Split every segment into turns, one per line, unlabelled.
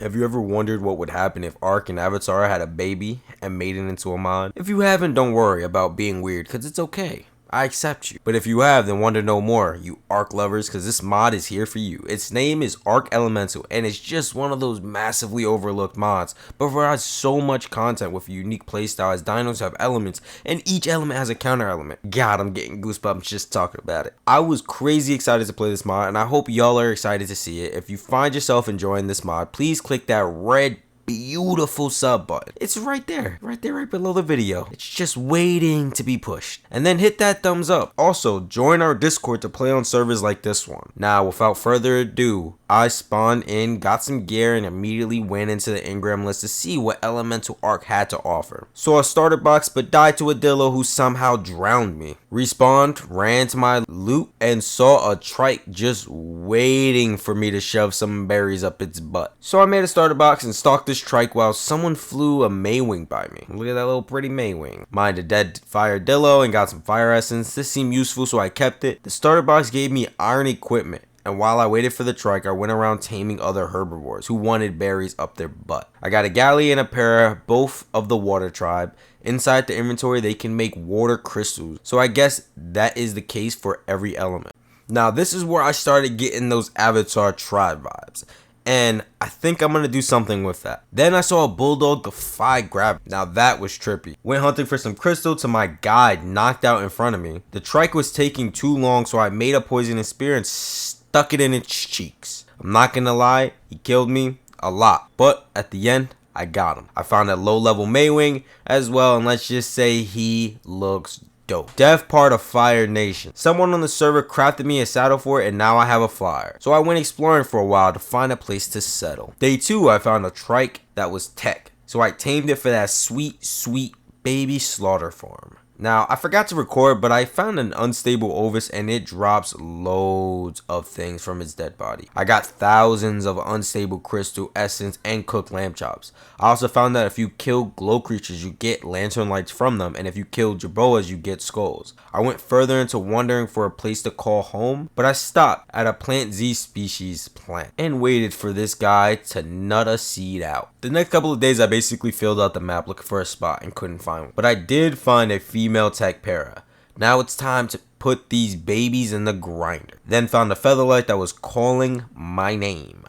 Have you ever wondered what would happen if Ark and Avatar had a baby and made it into a mod? If you haven't, don't worry about being weird, because it's okay. I accept you. But if you have, then want to know more, you Ark lovers, because this mod is here for you. Its name is Ark Elemental, and it's just one of those massively overlooked mods, but provides so much content with a unique playstyle as dinos have elements, and each element has a counter element. God, I'm getting goosebumps just talking about it. I was crazy excited to play this mod, and I hope y'all are excited to see it. If you find yourself enjoying this mod, please click that red beautiful sub button. It's right there, right below the video. It's just waiting to be pushed. And then hit that thumbs up. Also, join our Discord to play on servers like this one. Now, without further ado, I spawned in, got some gear, and immediately went into the engram list to see what Elemental Ark had to offer. Saw a starter box, but died to a Dillo who somehow drowned me. Respawned, ran to my loot, and saw a trike just waiting for me to shove some berries up its butt. So I made a starter box and stalked this trike while someone flew a Maywing by me. Look at that little pretty Maywing. Mined a dead fire Dillo and got some fire essence. This seemed useful, so I kept it. The starter box gave me iron equipment, and while I waited for the trike, I went around taming other herbivores who wanted berries up their butt. I got a galley and a para, both of the water tribe. Inside the inventory, they can make water crystals, so I guess that is the case for every element. Now, this is where I started getting those Avatar tribe vibes, and I think I'm going to do something with that. Then I saw a bulldog defy gravity. Now that was trippy. Went hunting for some crystal till my guide knocked out in front of me. The trike was taking too long, so I made a poisonous spear and stuck it in its cheeks. I'm not gonna lie, he killed me a lot, but at the end, I got him. I found a low-level Maywing as well, and let's just say he looks dope. Dev part of Fire Nation. Someone on the server crafted me a saddle for it, and now I have a flyer. So I went exploring for a while to find a place to settle. Day 2, I found a trike that was tech, so I tamed it for that sweet, sweet baby slaughter farm. Now, I forgot to record, but I found an unstable ovis and it drops loads of things from its dead body. I got thousands of unstable crystal essence and cooked lamb chops. I also found that if you kill glow creatures, you get lantern lights from them, and if you kill jaboas, you get skulls. I went further into wondering for a place to call home, but I stopped at a plant Z species plant and waited for this guy to nut a seed out. The next couple of days, I basically filled out the map looking for a spot and couldn't find one, but I did find a female tech para. Now it's time to put these babies in the grinder. Then found a featherlight that was calling my name.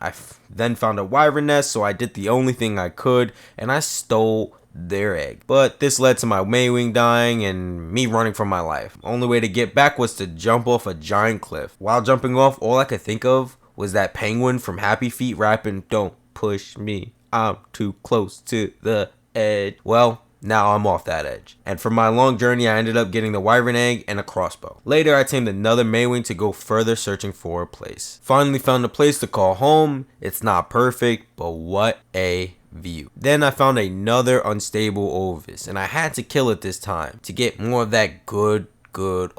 Then found a wyvern nest, so I did the only thing I could, and I stole their egg. But this led to my Maywing dying and me running for my life. Only way to get back was to jump off a giant cliff. While jumping off, all I could think of was that penguin from Happy Feet rapping, "Don't push me, I'm too close to the edge." Well, now I'm off that edge. And for my long journey, I ended up getting the wyvern egg and a crossbow. Later, I tamed another Maywing to go further searching for a place. Finally found a place to call home. It's not perfect, but what a view. Then I found another unstable ovis, and I had to kill it this time to get more of that good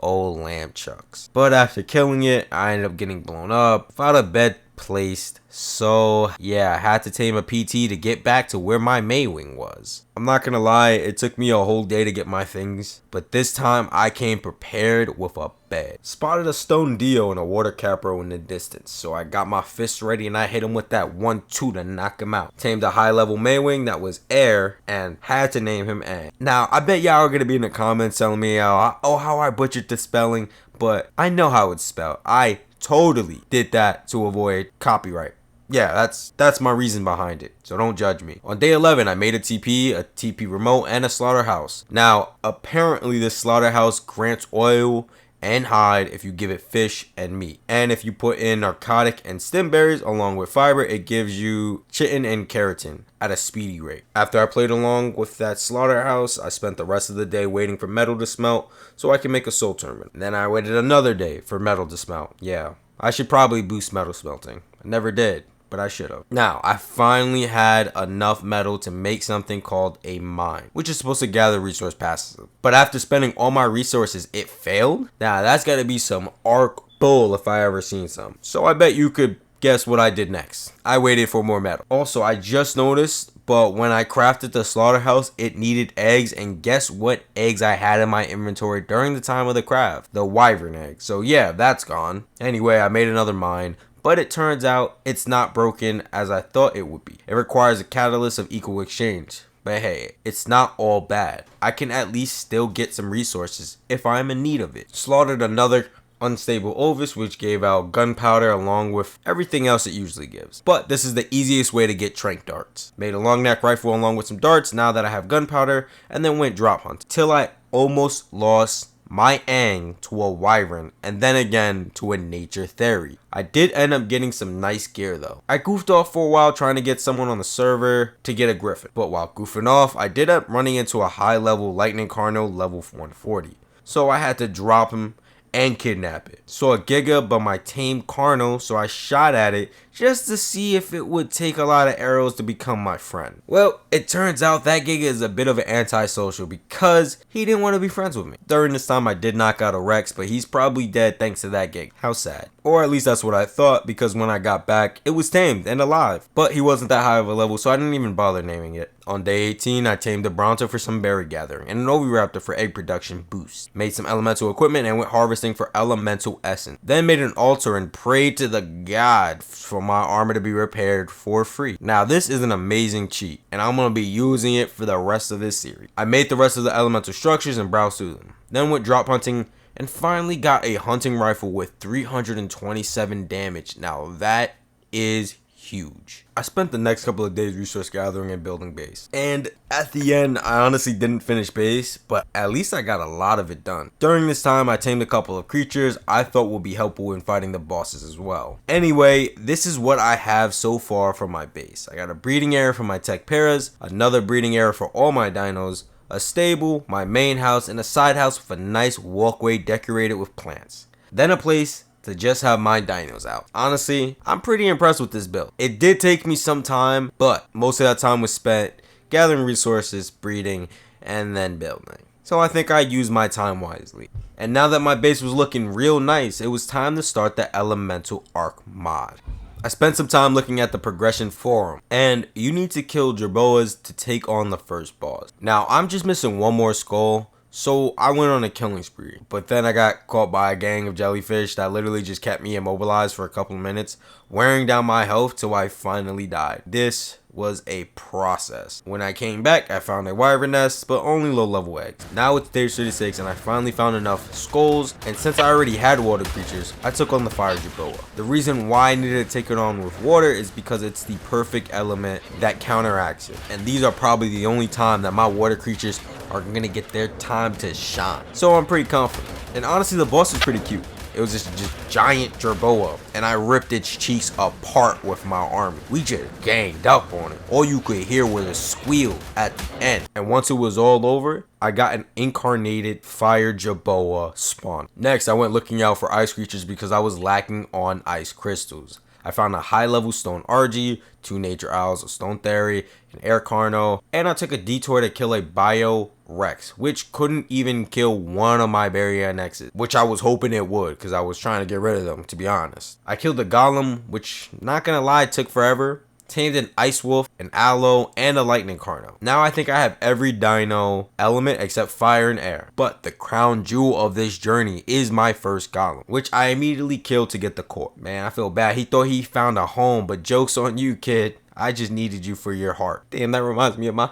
old lamb chucks. But after killing it, I ended up getting blown up, found a bed placed, so yeah, I had to tame a PT to get back to where my Maywing was. I'm not gonna lie, it took me a whole day to get my things, but this time I came prepared with a bed. Spotted a stone Dio and a water capro in the distance, so I got my fists ready and I hit him with that 1-2 to knock him out. Tamed a high level Maywing that was air and had to name him Ang. Now I bet y'all are gonna be in the comments telling me how I butchered the spelling, but I know how it's spelled. I totally did that to avoid copyright. Yeah, that's my reason behind it, so don't judge me. On day 11, I made a TP remote, and a slaughterhouse. Now, apparently this slaughterhouse grants oil and hide if you give it fish and meat. And if you put in narcotic and stem berries along with fiber, it gives you chitin and keratin at a speedy rate. After I played along with that slaughterhouse, I spent the rest of the day waiting for metal to smelt so I can make a soul tournament. Then I waited another day for metal to smelt. Yeah, I should probably boost metal smelting. I never did, but I should have. Now, I finally had enough metal to make something called a mine, which is supposed to gather resource passive. But after spending all my resources, it failed? Now, that's gotta be some Ark bull if I ever seen some. So I bet you could guess what I did next. I waited for more metal. Also, I just noticed, but when I crafted the slaughterhouse, it needed eggs, and guess what eggs I had in my inventory during the time of the craft? The wyvern egg. So yeah, that's gone. Anyway, I made another mine, but it turns out it's not broken as I thought it would be. It requires a catalyst of equal exchange. But hey, it's not all bad. I can at least still get some resources if I'm in need of it. Slaughtered another unstable ovis, which gave out gunpowder along with everything else it usually gives. But this is the easiest way to get trank darts. Made a long neck rifle along with some darts now that I have gunpowder, and then went drop hunting till I almost lost my ang to a wyvern and then again to a nature theory. I did end up getting some nice gear though. I goofed off for a while trying to get someone on the server to get a griffin, but while goofing off I did up running into a high level lightning carno level 140, so I had to drop him and kidnap it. Saw a giga but my tame carno, so I shot at it just to see if it would take a lot of arrows to become my friend. Well, it turns out that giga is a bit of an antisocial because he didn't want to be friends with me. During this time I did knock out a Rex, but he's probably dead thanks to that giga. How sad. Or at least that's what I thought, because when I got back it was tamed and alive, but he wasn't that high of a level, so I didn't even bother naming it. On day 18 I tamed a Bronto for some berry gathering and an Oviraptor for egg production boost. Made some elemental equipment and went harvesting for elemental essence. Then made an altar and prayed to the god for my armor to be repaired for free. Now this is an amazing cheat and I'm going to be using it for the rest of this series. I made the rest of the elemental structures and browsed through them. Then went drop hunting and finally got a hunting rifle with 327 damage. Now that is huge. I spent the next couple of days resource gathering and building base, and at the end I honestly didn't finish base, but at least I got a lot of it done. During this time I tamed a couple of creatures I thought would be helpful in fighting the bosses as well. Anyway, this is what I have so far from my base. I got a breeding area for my tech paras, another breeding area for all my dinos, a stable, my main house, and a side house with a nice walkway decorated with plants. Then a place to just have my dinos out. Honestly, I'm pretty impressed with this build. It did take me some time, but most of that time was spent gathering resources, breeding, and then building. So I think I used my time wisely. And now that my base was looking real nice, it was time to start the Elemental Arc mod. I spent some time looking at the progression forum, and you need to kill Jerboas to take on the first boss. Now I'm just missing one more skull, so I went on a killing spree, but then I got caught by a gang of jellyfish that literally just kept me immobilized for a couple of minutes, wearing down my health till I finally died. This was a process. When I came back, I found a wyvern nest, but only low level eggs. Now it's day 36 and I finally found enough skulls, and since I already had water creatures, I took on the fire jerboa. The reason why I needed to take it on with water is because it's the perfect element that counteracts it, and these are probably the only time that my water creatures are gonna get their time to shine. So I'm pretty confident. And honestly, the boss is pretty cute. It was just giant jerboa, and I ripped its cheeks apart with my army. We just ganged up on it. All you could hear was a squeal at the end. And once it was all over, I got an incarnated fire jerboa spawn. Next, I went looking out for ice creatures because I was lacking on ice crystals. I found a high level stone RG, 2 nature owls, a stone theory, an air carno, and I took a detour to kill a bio Rex, which couldn't even kill one of my barrier nexus, which I was hoping it would because I was trying to get rid of them, to be honest. I killed the golem, which, not gonna lie, took forever. Tamed an ice wolf, an aloe, and a lightning carno. Now I think I have every dino element except fire and air. But the crown jewel of this journey is my first golem, which I immediately killed to get the core. Man, I feel bad. He thought he found a home, but joke's on you, kid. I just needed you for your heart. Damn, that reminds me of my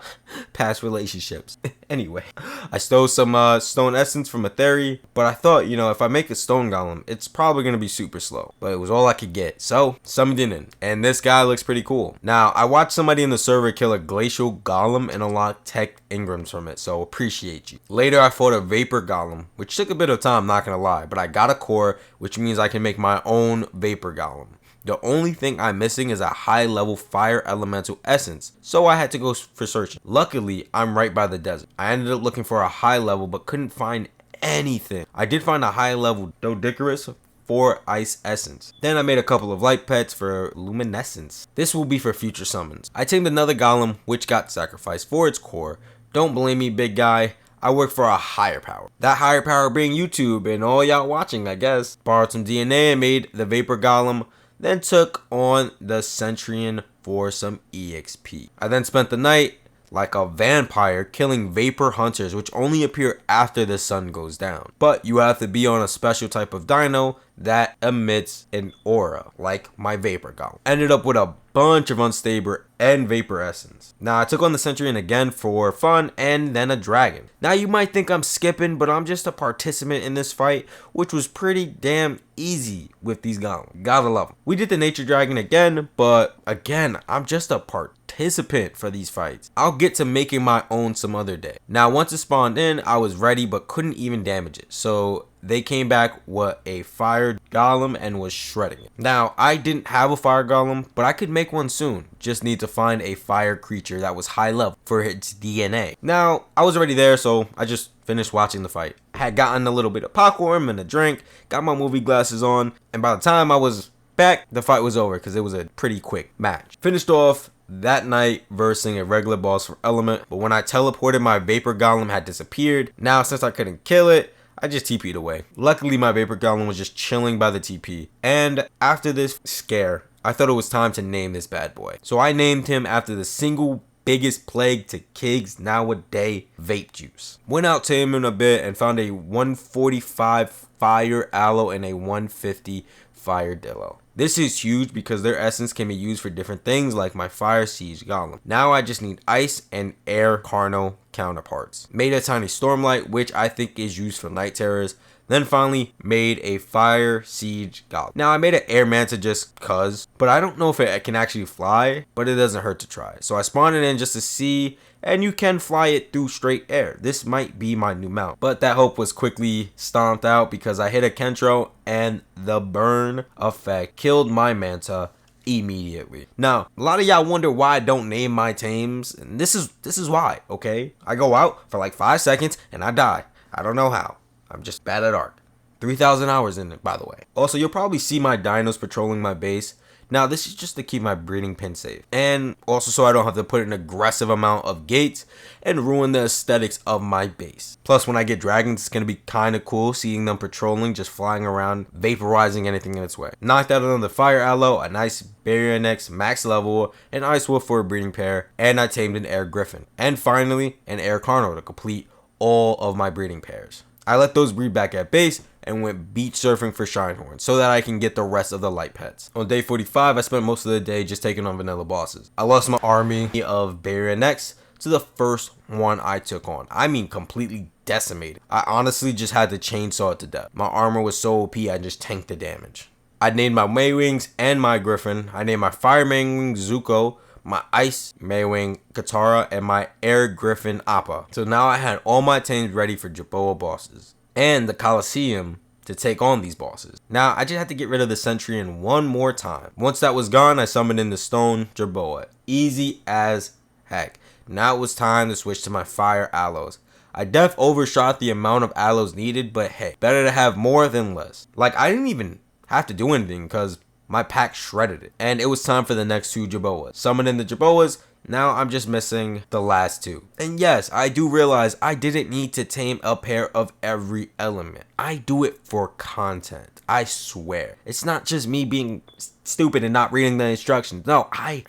past relationships. Anyway, I stole some stone essence from a theory, but I thought, you know, if I make a stone golem, it's probably going to be super slow. But it was all I could get, so summoned it in. And this guy looks pretty cool. Now, I watched somebody in the server kill a glacial golem and unlock tech engrams from it, so appreciate you. Later, I fought a vapor golem, which took a bit of time, not going to lie, but I got a core, which means I can make my own vapor golem. The only thing I'm missing is a high level fire elemental essence, so I had to go for searching. Luckily, I'm right by the desert. I ended up looking for a high level but couldn't find anything. I did find a high level Doedicurus for ice essence. Then I made a couple of light pets for luminescence. This will be for future summons. I tamed another golem which got sacrificed for its core. Don't blame me, big guy. I work for a higher power. That higher power being YouTube and all y'all watching, I guess. Borrowed some DNA and made the vapor golem. Then took on the Centurion for some EXP. I then spent the night like a vampire killing vapor hunters, which only appear after the sun goes down. But you have to be on a special type of dino that emits an aura, like my vapor golem. Ended up with a bunch of unstable and vapor essence. Now I took on the Centurion again for fun and then a dragon. Now you might think I'm skipping, but I'm just a participant in this fight, which was pretty damn easy with these golems. Gotta love them. We did the nature dragon again, but again, I'm just a participant for these fights. I'll get to making my own some other day. Now once it spawned in, I was ready but couldn't even damage it. So they came back with a fire golem and was shredding it. Now, I didn't have a fire golem, but I could make one soon. Just need to find a fire creature that was high level for its DNA. Now, I was already there, so I just finished watching the fight. I had gotten a little bit of popcorn and a drink, got my movie glasses on, and by the time I was back, the fight was over because it was a pretty quick match. Finished off that night versing a regular boss for element, but when I teleported, my vapor golem had disappeared. Now, since I couldn't kill it, I just TP'd away. Luckily, my vapor golem was just chilling by the TP. And after this scare, I thought it was time to name this bad boy. So I named him after the single biggest plague to kids nowadays, vape juice. Went out to him in a bit and found a 145 fire aloe and a 150 fire dillo. This is huge because their essence can be used for different things like my fire siege golem. Now I just need ice and air carno counterparts. Made a tiny stormlight, which I think is used for night terrors. Then finally made a fire siege golem. Now I made an air manta just cuz, but I don't know if it can actually fly, but it doesn't hurt to try. So I spawned it in just to see, and you can fly it through straight air. This might be my new mount, but that hope was quickly stomped out because I hit a Kentro and the burn effect killed my manta immediately. Now, a lot of y'all wonder why I don't name my tames, and this is why, okay? I go out for like 5 seconds and I die. I don't know how. I'm just bad at Ark. 3,000 hours in it, by the way. Also, you'll probably see my dinos patrolling my base. Now, this is just to keep my breeding pen safe. And also so I don't have to put an aggressive amount of gates and ruin the aesthetics of my base. Plus, when I get dragons, it's going to be kind of cool seeing them patrolling, just flying around, vaporizing anything in its way. Knocked out another fire aloe, a nice barrier next, max level, an ice wolf for a breeding pair, and I tamed an air griffin. And finally, an air carno to complete all of my breeding pairs. I let those breed back at base and went beach surfing for Shinehorn so that I can get the rest of the light pets. On day 45, I spent most of the day just taking on vanilla bosses. I lost my army of barrier necks to the first one I took on. I mean completely decimated. I honestly just had to chainsaw it to death. My armor was so OP, I just tanked the damage. I named my Maywings and my Griffin. I named my Fire Maywing Zuko, my Ice Maywing Katara, and my Air Griffin Appa. So now I had all my tames ready for Jerboa bosses and the Coliseum to take on these bosses. Now I just had to get rid of the Centurion one more time. Once that was gone, I summoned in the Stone Jerboa. Easy as heck. Now it was time to switch to my Fire Aloes. I def overshot the amount of aloes needed, but hey, better to have more than less. Like, I didn't even have to do anything because my pack shredded it. And it was time for the next 2 Jerboas. Summoned in the Jerboas. Now I'm just missing the last 2. And yes, I do realize I didn't need to tame a pair of every element. I do it for content. I swear. It's not just me being stupid and not reading the instructions. No, I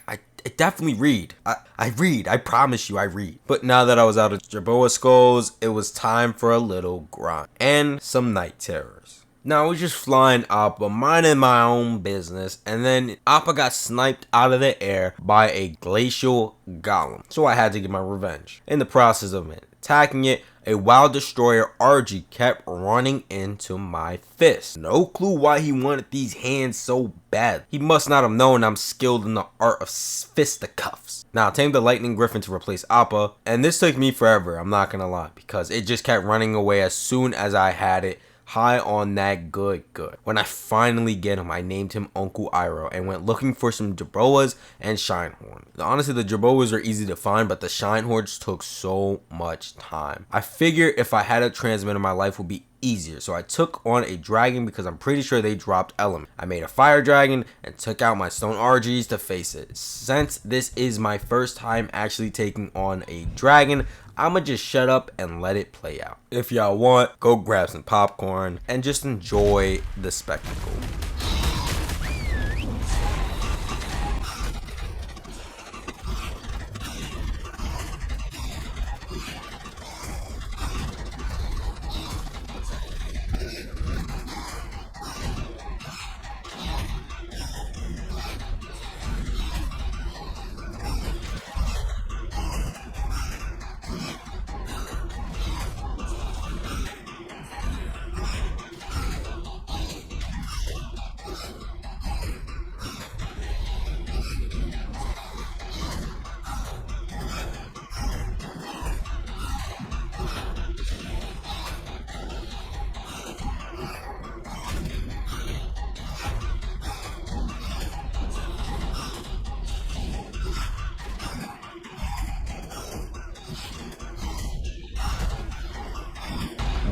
definitely read. I read. I promise you I read. But now that I was out of Jerboa skulls, it was time for a little grind. And some night terrors. Now I was just flying Appa, minding my own business, and then Appa got sniped out of the air by a glacial golem. So I had to get my revenge. In the process of attacking it, a wild destroyer RG kept running into my fist. No clue why he wanted these hands so bad. He must not have known I'm skilled in the art of fisticuffs. Now I tamed the lightning griffin to replace Appa, and this took me forever, I'm not gonna lie, because it just kept running away as soon as I had it high on that good. When I finally get him, I named him Uncle Iroh and went looking for some Jerboas and Shinehorn. Honestly, the Jerboas are easy to find, but the Shinehorns took so much time. I figured if I had a transmitter, my life would be easier, so I took on a dragon because I'm pretty sure they dropped element. I made a fire dragon and took out my stone RGs to face it. Since this is my first time actually taking on a dragon, I'ma just shut up and let it play out. If y'all want, go grab some popcorn and just enjoy the spectacle.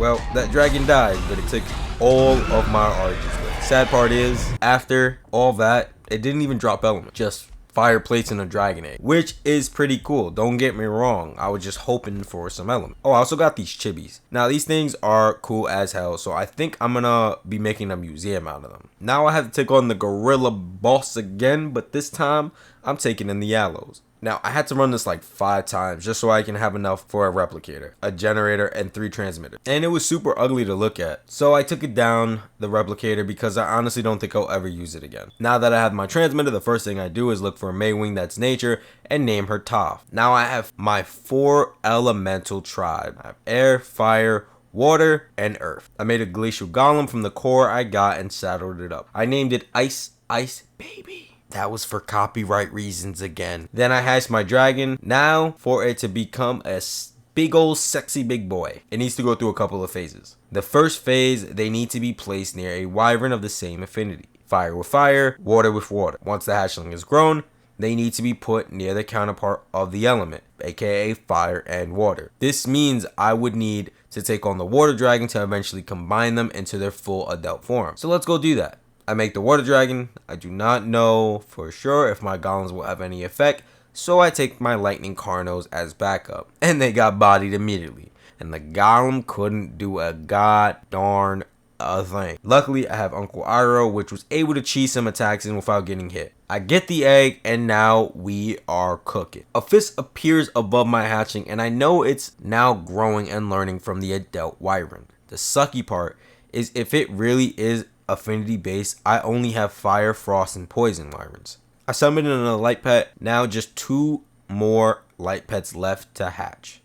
Well, that dragon died, but it took all of my archers. But sad part is, after all that, it didn't even drop element. Just fire plates and a dragon egg, which is pretty cool. Don't get me wrong. I was just hoping for some element. Oh, I also got these chibis. Now, these things are cool as hell, so I think I'm gonna be making a museum out of them. Now I have to take on the gorilla boss again, but this time I'm taking in the aloes. Now, I had to run this like 5 times just so I can have enough for a replicator, a generator, and 3 transmitters. And it was super ugly to look at. So I took it down, the replicator, because I honestly don't think I'll ever use it again. Now that I have my transmitter, the first thing I do is look for a Maywing that's nature and name her Toph. Now I have my 4 elemental tribe. I have air, fire, water, and earth. I made a glacial golem from the core I got and saddled it up. I named it Ice Baby. That was for copyright reasons again. Then I hatched my dragon. Now, for it to become a big old sexy big boy, it needs to go through a couple of phases. The first phase, they need to be placed near a wyvern of the same affinity. Fire with fire, water with water. Once the hatchling is grown, they need to be put near the counterpart of the element, aka fire and water. This means I would need to take on the water dragon to eventually combine them into their full adult form. So let's go do that. I make the water dragon. I do not know for sure if my golems will have any effect, so I take my lightning carnos as backup, and they got bodied immediately, and the golem couldn't do a god darn a thing. Luckily, I have Uncle Iroh, which was able to cheese some attacks in without getting hit. I get the egg, and now we are cooking. A fist appears above my hatchling, and I know it's now growing and learning from the adult wyvern. The sucky part is if it really is affinity based, I only have fire, frost, and poison wyverns. I summoned in a light pet. Now just 2 more light pets left to hatch.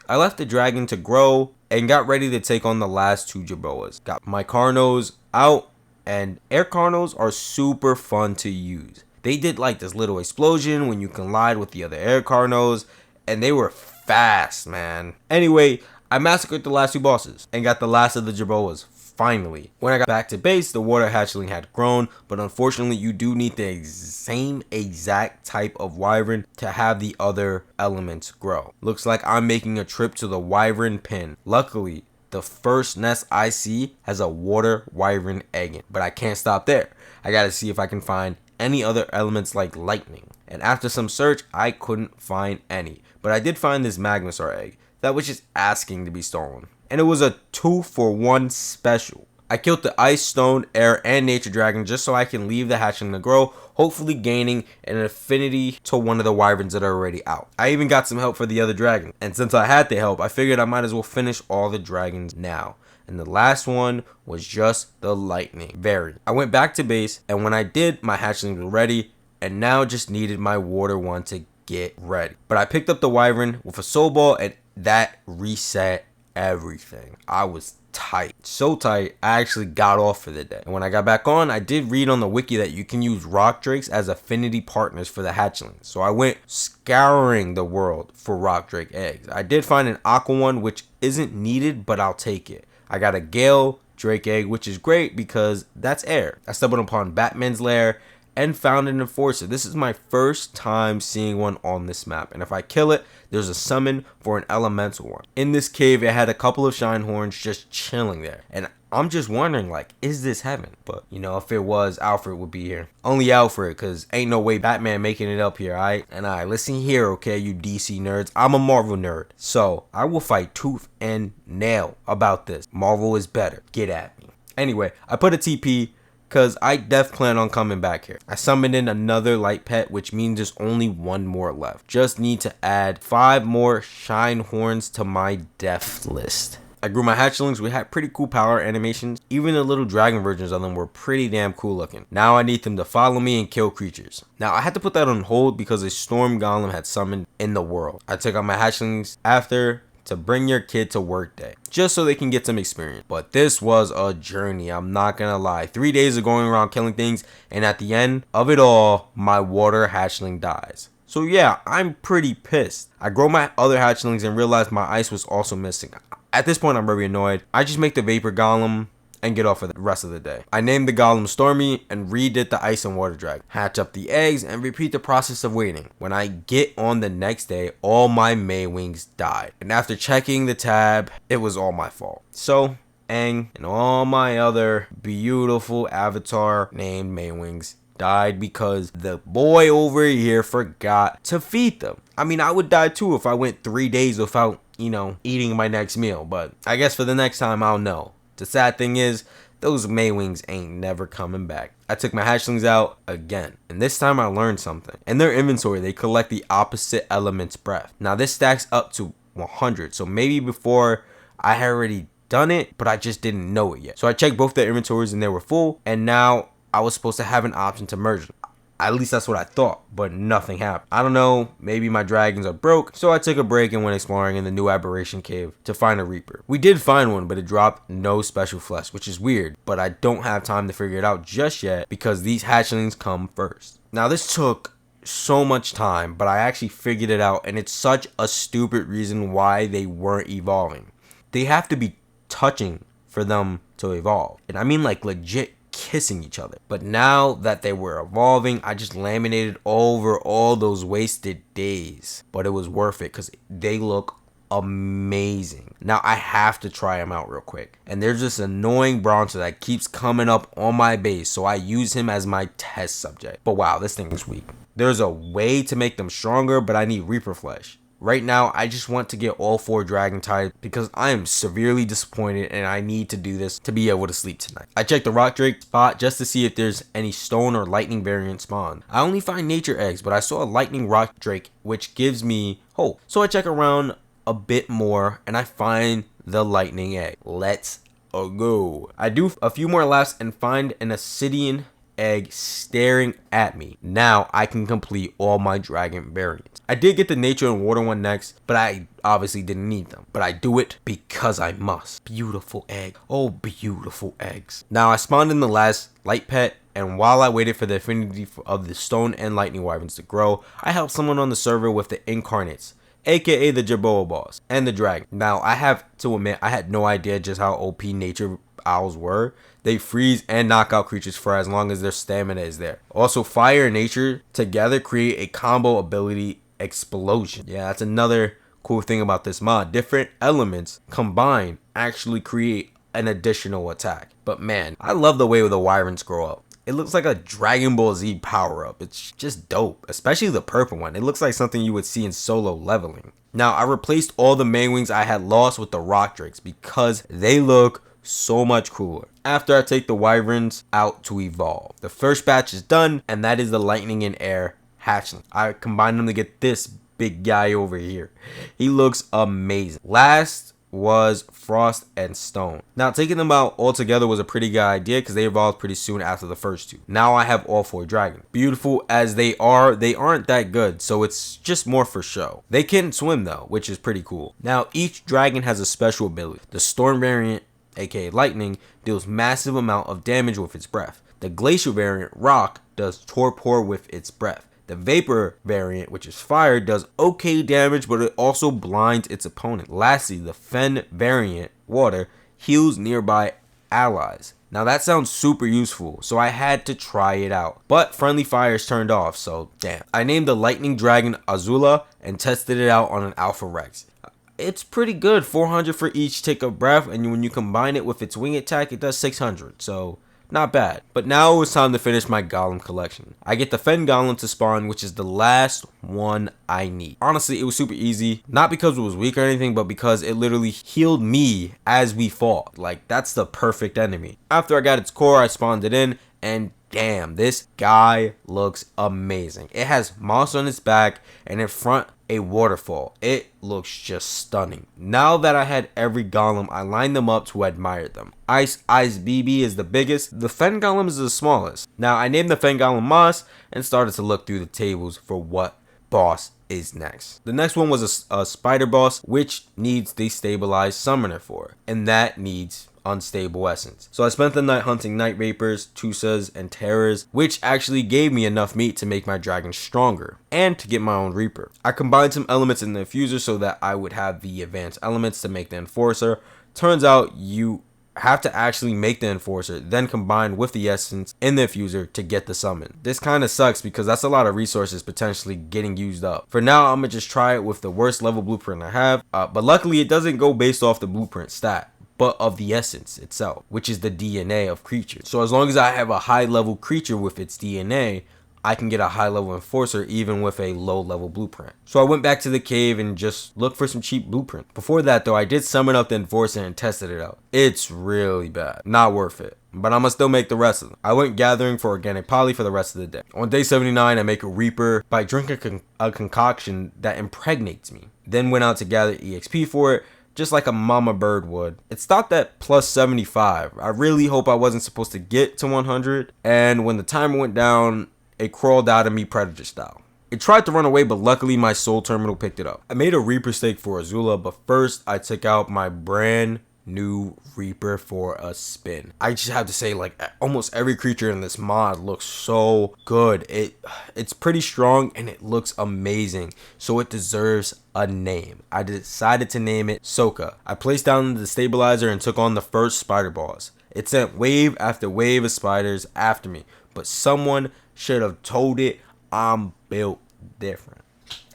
I left the dragon to grow and got ready to take on the last 2 Jerboas. Got my Carnos out, and air Carnos are super fun to use. They did like this little explosion when you collide with the other air Carnos, and they were fast, man. Anyway, I massacred the last 2 bosses and got the last of the Jerboas. Finally, when I got back to base, the water hatchling had grown, but unfortunately you do need the same exact type of wyvern to have the other elements grow. Looks like I'm making a trip to the wyvern pen. Luckily, the first nest I see has a water wyvern egg in, but I can't stop there. I gotta see if I can find any other elements like lightning. And after some search, I couldn't find any, but I did find this Magmasaur egg that was just asking to be stolen. And it was a 2-for-1 special. I killed the ice, stone, air, and nature dragon just so I can leave the hatchling to grow, hopefully gaining an affinity to one of the wyverns that are already out. I even got some help for the other dragon, and since I had the help, I figured I might as well finish all the dragons now. And the last one was just the lightning variant. I went back to base, and when I did, my hatchling was ready, and now just needed my water one to get ready. But I picked up the wyvern with a soul ball, and that reset everything. I was tight, so tight I actually got off for the day. And when I got back on, I did read on the wiki that you can use rock drakes as affinity partners for the hatchlings. So I went scouring the world for rock drake eggs. I did find an aqua one, which isn't needed, but I'll take it. I got a gale drake egg, which is great because that's air. I stumbled upon Batman's lair and found an enforcer. This is my first time seeing one on this map, and if I kill it, there's a summon for an elemental one. In this cave, it had a couple of shine horns just chilling there, and I'm just wondering, like, is this heaven? But you know, if it was, Alfred would be here. Only Alfred, cause ain't no way Batman making it up here, alright? And listen here, okay, you DC nerds, I'm a Marvel nerd, so I will fight tooth and nail about this. Marvel is better, get at me. Anyway, I put a TP because I def plan on coming back here. I summoned in another light pet, which means there's only 1 more left. Just need to add 5 more shine horns to my def list. I grew my hatchlings. We had pretty cool power animations. Even the little dragon versions of them were pretty damn cool looking. Now I need them to follow me and kill creatures. Now I had to put that on hold because a storm golem had summoned in the world. I took out my hatchlings after to bring your kid to work day, just so they can get some experience. But this was a journey, I'm not gonna lie. 3 days of going around killing things, and at the end of it all, my water hatchling dies. So yeah, I'm pretty pissed. I grow my other hatchlings and realize my ice was also missing. At this point, I'm very annoyed. I just make the vapor golem and get off for the rest of the day. I named the golem Stormy and redid the ice and water dragon. Hatch up the eggs and repeat the process of waiting. When I get on the next day, all my Maywings died. And after checking the tab, it was all my fault. So, Aang and all my other beautiful avatar named Maywings died because the boy over here forgot to feed them. I mean, I would die too if I went 3 days without, eating my next meal. But I guess for the next time, I'll know. The sad thing is, those Maywings ain't never coming back. I took my hatchlings out again, and this time I learned something. In their inventory, they collect the opposite element's breath. Now this stacks up to 100, so maybe before I had already done it, but I just didn't know it yet. So I checked both their inventories and they were full, and now I was supposed to have an option to merge them. At least that's what I thought, but nothing happened. I don't know, maybe my dragons are broke, so I took a break and went exploring in the new aberration cave to find a reaper. We did find one, but it dropped no special flesh, which is weird, but I don't have time to figure it out just yet because these hatchlings come first. Now this took so much time, but I actually figured it out, and it's such a stupid reason why they weren't evolving. They have to be touching for them to evolve, and I mean like legit kissing each other. But now that they were evolving, I just laminated over all those wasted days, but it was worth it because they look amazing. Now I have to try him out real quick, and there's this annoying bronzer that keeps coming up on my base, so I use him as my test subject. But wow, this thing is weak. There's a way to make them stronger, but I need Reaper flesh. Right now, I just want to get all 4 dragon types because I am severely disappointed and I need to do this to be able to sleep tonight. I checked the rock drake spot just to see if there's any stone or lightning variant spawn. I only find nature eggs, but I saw a lightning rock drake, which gives me hope. So I check around a bit more and I find the lightning egg. Let's go. I do a few more laps and find an obsidian egg staring at me. Now I can complete all my dragon variants. I did get the nature and water one next, but I obviously didn't need them. But I do it because I must. Beautiful egg. Oh, beautiful eggs. Now I spawned in the last light pet, and while I waited for the affinity of the stone and lightning wyverns to grow, I helped someone on the server with the incarnates, aka the Jerboa boss and the dragon. Now I have to admit, I had no idea just how OP nature owls were. They freeze and knock out creatures for as long as their stamina is there. Also, fire and nature together create a combo ability explosion. Yeah, that's another cool thing about this mod. Different elements combined actually create an additional attack. But man, I love the way the wyverns grow up. It looks like a Dragon Ball Z power-up. It's just dope, especially the purple one. It looks like something you would see in solo leveling. Now, I replaced all the Maywings I had lost with the rock drakes because they look so much cooler after I take the wyverns out to evolve. The first batch is done, and that is the lightning and air hatchling. I combined them to get this big guy over here. He looks amazing. Last was frost and stone. Now taking them out all together was a pretty good idea because they evolved pretty soon after the first 2. Now I have all 4 dragons. Beautiful as they aren't that good, so it's just more for show. They can swim though, which is pretty cool. Now each dragon has a special ability. The storm variant, aka lightning, deals massive amount of damage with its breath. The glacial variant, rock, does torpor with its breath. The vapor variant, which is fire, does okay damage, but it also blinds its opponent. Lastly, the fen variant, water, heals nearby allies. Now that sounds super useful, so I had to try it out. But friendly fire is turned off, so damn. I named the lightning dragon Azula and tested it out on an Alpha Rex. It's pretty good, 400 for each tick of breath, and when you combine it with its wing attack, it does 600, so not bad. But now it was time to finish my golem collection. I get the Fen Golem to spawn, which is the last one I need. Honestly, it was super easy. Not because it was weak or anything, but because it literally healed me as we fought. Like, that's the perfect enemy. After I got its core, I spawned it in, and damn, this guy looks amazing. It has moss on its back, and in front, a waterfall. It looks just stunning. Now that I had every golem, I lined them up to admire them. Ice BB is the biggest. The Fen Golem is the smallest. Now I named the Fen Golem Moss and started to look through the tables for what boss is next. The next one was a spider boss, which needs destabilized summoner for, and that needs unstable essence. So I spent the night hunting night vapors, tusas, and terrors, which actually gave me enough meat to make my dragon stronger and to get my own reaper. I combined some elements in the infuser so that I would have the advanced elements to make the enforcer. Turns out you I have to actually make the Enforcer, then combine with the Essence in the Infuser to get the summon. This kind of sucks because that's a lot of resources potentially getting used up. For now, I'm going to just try it with the worst level blueprint I have, but luckily it doesn't go based off the blueprint stat, but of the essence itself, which is the DNA of creatures. So as long as I have a high level creature with its DNA, I can get a high level Enforcer even with a low level blueprint. So I went back to the cave and just looked for some cheap blueprint. Before that though, I did summon up the Enforcer and tested it out. It's really bad. Not worth it. But I'ma still make the rest of them. I went gathering for organic poly for the rest of the day. On day 79, I make a Reaper by drinking a concoction that impregnates me. Then went out to gather EXP for it, just like a mama bird would. It stopped at plus 75. I really hope I wasn't supposed to get to 100. And when the timer went down, it crawled out of me predator style. It tried to run away, but luckily my soul terminal picked it up. I made a Reaper stake for Azula, but first I took out my brand new Reaper for a spin. I just have to say, like, almost every creature in this mod looks so good. It's pretty strong and it looks amazing, so it deserves a name. I decided to name it Sokka. I placed down the stabilizer and took on the first spider boss. It sent wave after wave of spiders after me, but someone should have told it I'm built different.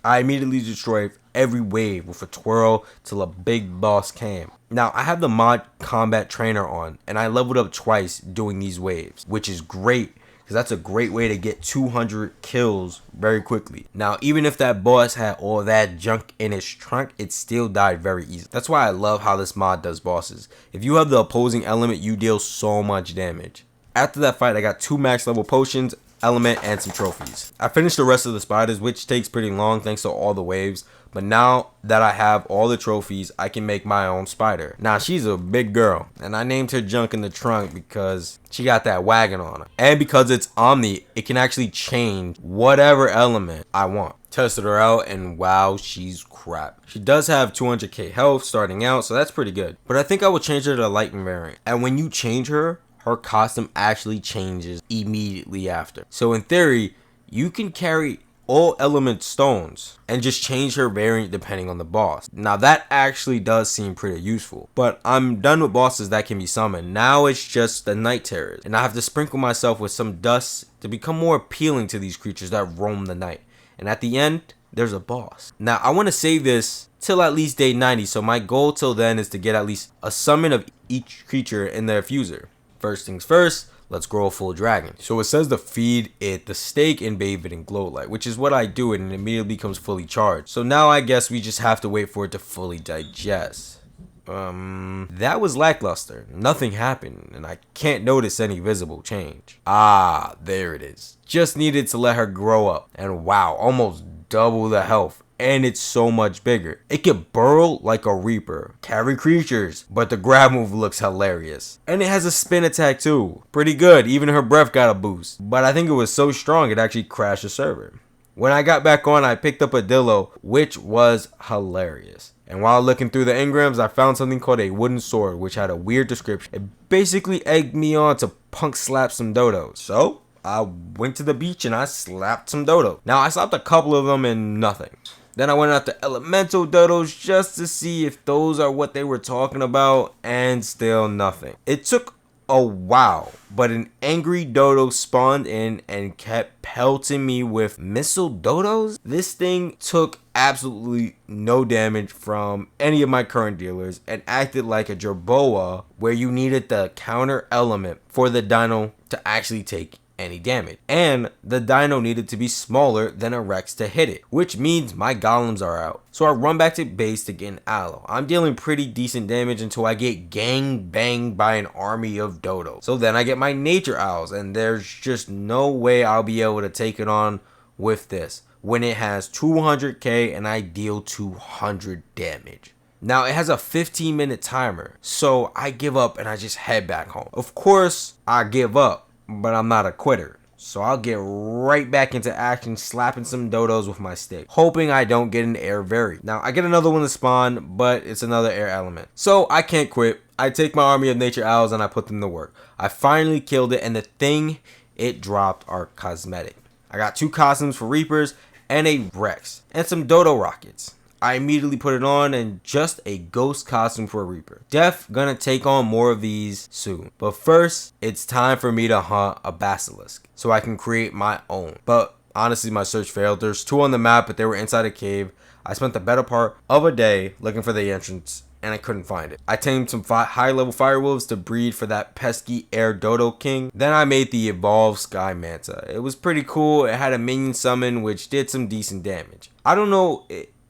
I immediately destroyed every wave with a twirl till a big boss came. Now I have the mod combat trainer on and I leveled up twice doing these waves, which is great because that's a great way to get 200 kills very quickly. Now even if that boss had all that junk in its trunk, it still died very easily. That's why I love how this mod does bosses. If you have the opposing element, you deal so much damage. After that fight, I got 2 max level potions, element, and some trophies. I finished the rest of the spiders, which takes pretty long thanks to all the waves, but now that I have all the trophies, I can make my own spider. Now she's a big girl, and I named her Junk in the Trunk because she got that wagon on her, and because it's Omni, it can actually change whatever element I want. Tested her out and wow, she's crap. She does have 200k health starting out, so that's pretty good, but I think I will change her to Lightning variant. And when you change her costume actually changes immediately after. So in theory, you can carry all element stones and just change her variant depending on the boss. Now that actually does seem pretty useful, but I'm done with bosses that can be summoned. Now it's just the night terrors, and I have to sprinkle myself with some dust to become more appealing to these creatures that roam the night. And at the end, there's a boss. Now I want to save this till at least day 90, so my goal till then is to get at least a summon of each creature in the Infuser. First things first, let's grow a full dragon. So it says to feed it the steak and bathe it in glow light, which is what I do, and it immediately becomes fully charged. So now I guess we just have to wait for it to fully digest. That was lackluster. Nothing happened, and I can't notice any visible change. Ah, there it is. Just needed to let her grow up, and wow, almost double the health. And it's so much bigger. It can burrow like a Reaper, carry creatures, but the grab move looks hilarious. And it has a spin attack too. Pretty good, even her breath got a boost. But I think it was so strong it actually crashed the server. When I got back on, I picked up a Dillo, which was hilarious. And while looking through the engrams, I found something called a wooden sword, which had a weird description. It basically egged me on to punk slap some dodos. So I went to the beach and I slapped some dodos. Now I slapped a couple of them and nothing. Then I went out to elemental dodos just to see if those are what they were talking about, and still nothing. It took a while, but an angry dodo spawned in and kept pelting me with missile dodos. This thing took absolutely no damage from any of my current dealers and acted like a Jerboa, where you needed the counter element for the dino to actually take any damage, and the dino needed to be smaller than a Rex to hit it, which means my golems are out. So I run back to base to get an aloe. I'm dealing pretty decent damage until I get gang banged by an army of dodos. So then I get my nature owls, and there's just no way I'll be able to take it on with this when it has 200k and I deal 200 damage. Now it has a 15-minute timer, so I give up and I just head back home. Of course I give up, but I'm not a quitter, so I'll get right back into action, slapping some dodos with my stick, hoping I don't get an air variant. Now I get another one to spawn, but it's another air element, so I can't quit. I take my army of nature owls and I put them to work. I finally killed it, and the thing it dropped are cosmetic. I got 2 costumes for Reapers and a Rex and some dodo rockets. I immediately put it on and just a ghost costume for a Reaper. Def gonna take on more of these soon. But first, it's time for me to hunt a basilisk so I can create my own. But honestly, my search failed. There's 2 on the map, but they were inside a cave. I spent the better part of a day looking for the entrance and I couldn't find it. I tamed some high level firewolves to breed for that pesky air dodo king. Then I made the evolved sky manta. It was pretty cool. It had a minion summon which did some decent damage. I don't know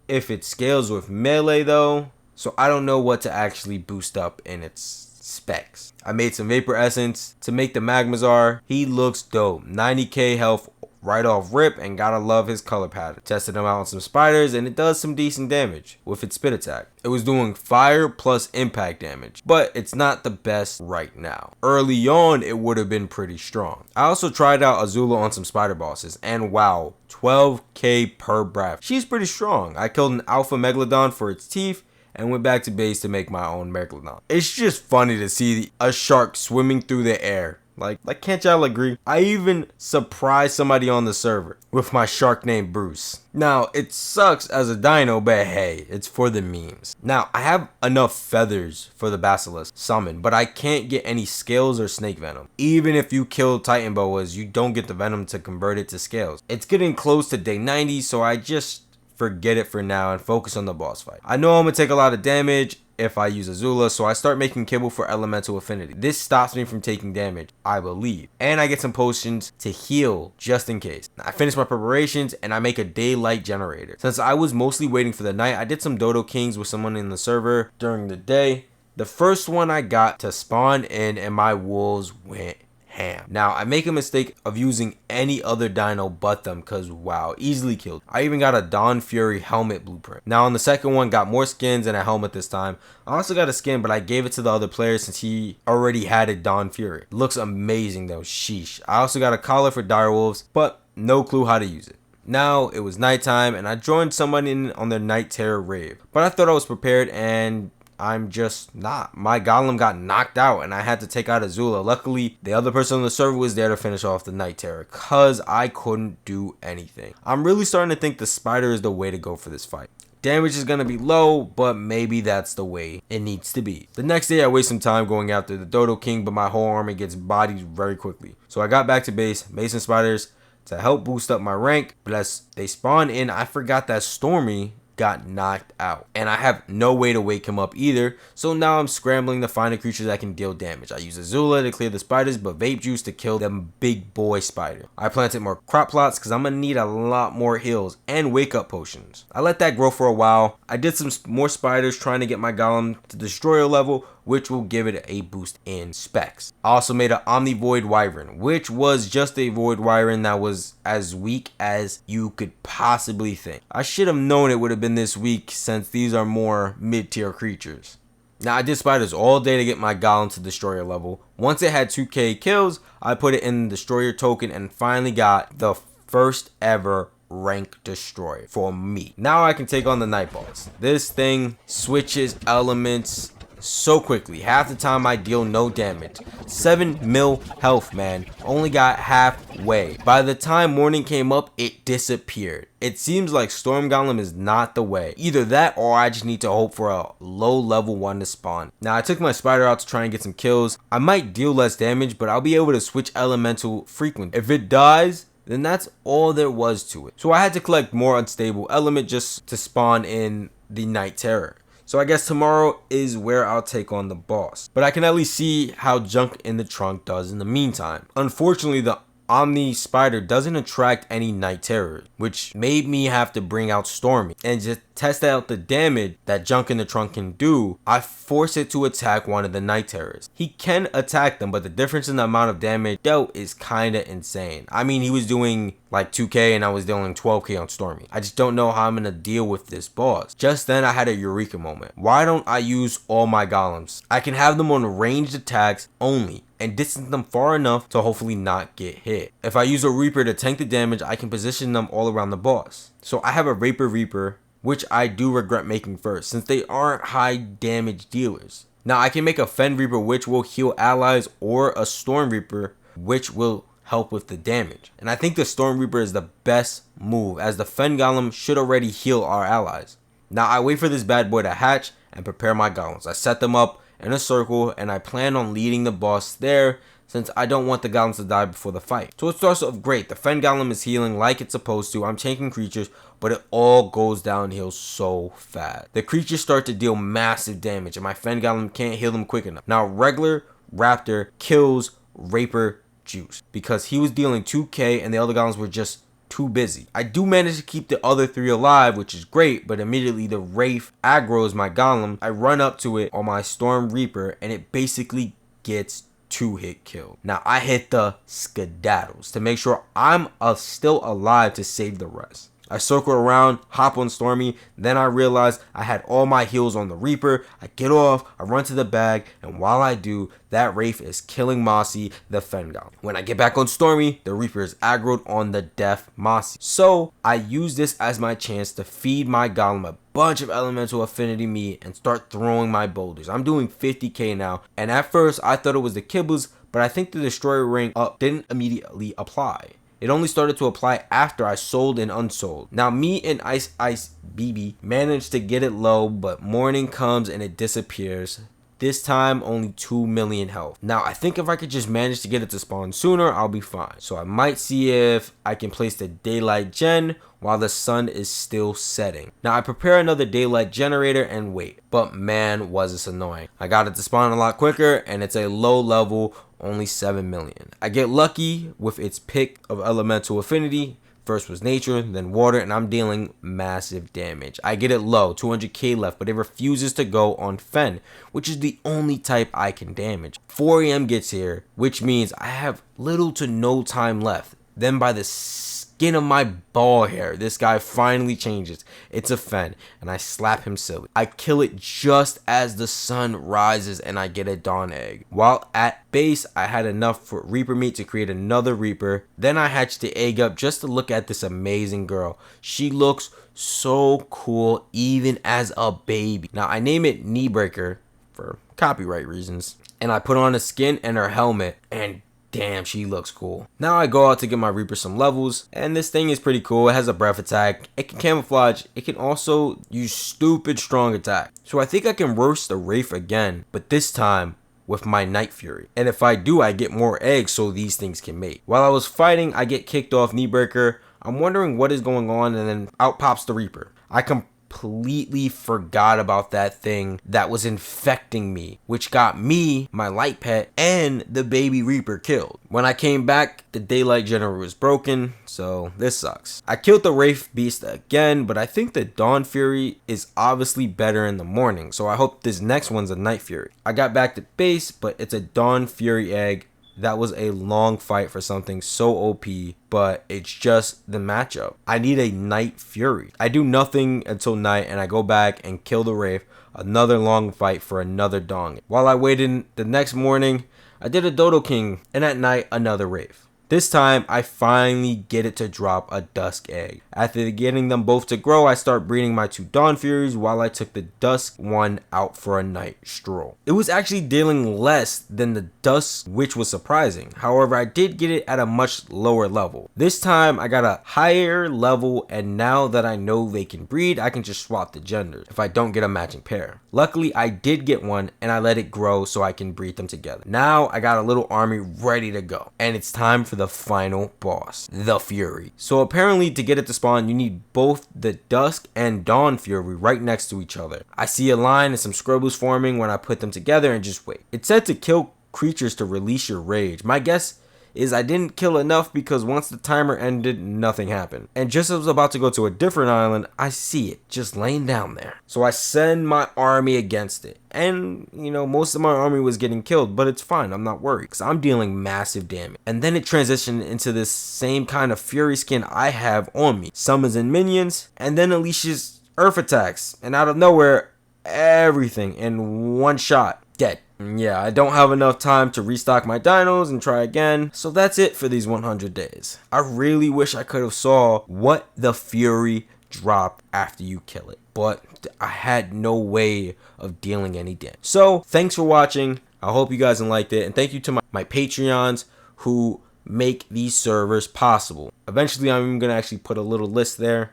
if it scales with melee though, so I don't know what to actually boost up in its specs. I made some vapor essence to make the Magmazar. He looks dope. 90k health right off rip, and gotta love his color pattern. Tested him out on some spiders and it does some decent damage with its spit attack. It was doing fire plus impact damage, but it's not the best right now. Early on it would have been pretty strong. I also tried out Azula on some spider bosses and wow, 12k per breath. She's pretty strong. I killed an alpha megalodon for its teeth and went back to base to make my own megalodon. It's just funny to see a shark swimming through the air. Like can't y'all agree? I even surprised somebody on the server with my shark named Bruce. Now, it sucks as a dino, but hey, it's for the memes. Now, I have enough feathers for the basilisk summon, but I can't get any scales or snake venom. Even if you kill titan boas, you don't get the venom to convert it to scales. It's getting close to day 90, so I just forget it for now and focus on the boss fight. I know I'm gonna take a lot of damage if I use Azula, so I start making kibble for elemental affinity. This stops me from taking damage, I believe, and I get some potions to heal just in case. I finish my preparations and I make a daylight generator. Since I was mostly waiting for the night, I did some dodo kings with someone in the server during the day. The first one I got to spawn in and my wolves went ham. Now, I make a mistake of using any other dino but them because wow, easily killed. I even got a Dawn Fury helmet blueprint. Now on the second one, got more skins and a helmet this time. I also got a skin, but I gave it to the other player since he already had a Dawn Fury. It looks amazing though, sheesh. I also got a collar for direwolves, but no clue how to use it. Now it was nighttime and I joined someone in on their night terror rave, but I thought I was prepared and I'm just not. My golem got knocked out and I had to take out Azula. Luckily, the other person on the server was there to finish off the night terror because I couldn't do anything. I'm really starting to think the spider is the way to go for this fight. Damage is going to be low, but maybe that's the way it needs to be. The next day, I waste some time going after the Dodo King, but my whole army gets bodied very quickly. So I got back to base, made some spiders to help boost up my rank, but as they spawned in, I forgot that Stormy got knocked out and I have no way to wake him up either, so now I'm scrambling to find a creature that can deal damage. I use Azula to clear the spiders, but vape juice to kill them big boy spider. I planted more crop plots because I'm gonna need a lot more heals and wake up potions. I let that grow for a while. I did some more spiders trying to get my golem to destroyer level, which will give it a boost in specs. I also made an Omni Void Wyvern, which was just a Void Wyvern that was as weak as you could possibly think. I should have known it would have been this weak since these are more mid-tier creatures. Now I did spiders all day to get my golem to destroyer level. Once it had 2k kills, I put it in the destroyer token and finally got the first ever rank destroyer for me. Now I can take on the night boss. This thing switches elements so quickly. Half the time I deal no damage. 7 mil health, man. Only got halfway. By the time morning came up, it disappeared. It seems like Storm Golem is not the way. Either that or I just need to hope for a low level one to spawn. Now I took my spider out to try and get some kills. I might deal less damage, but I'll be able to switch elemental frequently. If it dies, then that's all there was to it. So I had to collect more unstable element just to spawn in the night terror. So I guess tomorrow is where I'll take on the boss. But I can at least see how junk in the trunk does in the meantime. Unfortunately, the Omni Spider doesn't attract any night terrors, which made me have to bring out Stormy and just test out the damage that junk in the trunk can do. I force it to attack one of the night terrors. He can attack them, but the difference in the amount of damage dealt is kinda insane. I mean, he was doing like 2k and I was dealing 12k on Stormy. I just don't know how I'm gonna deal with this boss. Just then I had a eureka moment. Why don't I use all my golems? I can have them on ranged attacks only and distance them far enough to hopefully not get hit. If I use a Reaper to tank the damage, I can position them all around the boss. So I have a Raper Reaper, which I do regret making first since they aren't high damage dealers. Now I can make a Fen Reaper which will heal allies or a Storm Reaper which will help with the damage. And I think the Storm Reaper is the best move as the Fen Golem should already heal our allies. Now I wait for this bad boy to hatch and prepare my golems. I set them up in a circle and I plan on leading the boss there since I don't want the golems to die before the fight. So it starts off great. The Fen golem is healing like it's supposed to. I'm tanking creatures, but it all goes downhill so fast. The creatures start to deal massive damage and my Fen golem can't heal them quick enough. Now regular Raptor kills Raper Juice because he was dealing 2k and the other golems were just too busy. I do manage to keep the other 3 alive, which is great, but immediately the Wraith aggroes my golem. I run up to it on my Storm Reaper and it basically gets 2-hit kill. Now I hit the skedaddles to make sure I'm still alive to save the rest. I circle around, hop on Stormy, then I realize I had all my heals on the Reaper. I get off, I run to the bag, and while I do, that Wraith is killing Mossy, the Fen golem. When I get back on Stormy, the Reaper is aggroed on the deaf Mossy. So I use this as my chance to feed my golem a bunch of elemental affinity meat and start throwing my boulders. I'm doing 50k now, and at first I thought it was the kibbles, but I think the destroyer ring up didn't immediately apply. It only started to apply after I sold and unsold. Now me and Ice BB managed to get it low, but morning comes and it disappears. This time only 2 million health. Now I think if I could just manage to get it to spawn sooner, I'll be fine. So I might see if I can place the daylight gen while the sun is still setting. Now I prepare another daylight generator and wait, but man was this annoying. I got it to spawn a lot quicker and it's a low level, only 7 million. I get lucky with its pick of elemental affinity. First was nature, then water, and I'm dealing massive damage. I get it low, 200k left, but it refuses to go on Fen, which is the only type I can damage. 4 AM gets here, which means I have little to no time left. Then by the skin of my ball hair, this guy finally changes. It's a Fen, and I slap him silly. I kill it just as the sun rises, and I get a Dawn Egg. While at base, I had enough for Reaper meat to create another Reaper. Then I hatched the egg up just to look at this amazing girl. She looks so cool, even as a baby. Now, I name it Kneebreaker for copyright reasons, and I put on a skin and her helmet, and damn, she looks cool. Now I go out to get my Reaper some levels, and this thing is pretty cool. It has a breath attack, it can camouflage, it can also use stupid strong attack. So I think I can roast the Wraith again, but this time with my Night Fury. And if I do, I get more eggs so these things can mate. While I was fighting, I get kicked off Kneebreaker. I'm wondering what is going on, and then out pops the Reaper. I completely forgot about that thing that was infecting me, which got me, my light pet, and the baby Reaper killed. When I came back, the daylight generator was broken, so this sucks. I killed the Wraith beast again, but I think the Dawn Fury is obviously better in the morning, so I hope this next one's a Night Fury. I got back to base, but it's a Dawn Fury egg. That was a long fight for something so OP, but it's just the matchup. I need a Night Fury. I do nothing until night and I go back and kill the Wraith. Another long fight for another Dawn. While I waited the next morning, I did a Dodo King, and at night another Wraith. This time, I finally get it to drop a Dusk Egg. After getting them both to grow, I start breeding my 2 Dawn Furies while I took the Dusk one out for a night stroll. It was actually dealing less than the Dusk, which was surprising. However, I did get it at a much lower level. This time, I got a higher level, and now that I know they can breed, I can just swap the genders if I don't get a matching pair. Luckily, I did get one, and I let it grow so I can breed them together. Now, I got a little army ready to go, and it's time for the final boss, the Fury. So apparently to get it to spawn, you need both the Dusk and Dawn Fury right next to each other. I see a line and some scribbles forming when I put them together and just wait. It said to kill creatures to release your rage. My guess is I didn't kill enough because once the timer ended, nothing happened. And just as I was about to go to a different island, I see it just laying down there. So I send my army against it. And, you know, most of my army was getting killed, but it's fine. I'm not worried because I'm dealing massive damage. And then it transitioned into this same kind of Fury skin I have on me. Summons and minions, and then unleashes Earth attacks. And out of nowhere, everything in one shot, dead. Yeah, I don't have enough time to restock my dinos and try again, so that's it for these 100 days. I really wish I could have saw what the Fury dropped after you kill it, but I had no way of dealing any damage. So, thanks for watching. I hope you guys liked it, and thank you to my Patreons who make these servers possible. Eventually, I'm even going to actually put a little list there.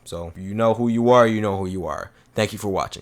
So if you know who you are, you know who you are. Thank you for watching.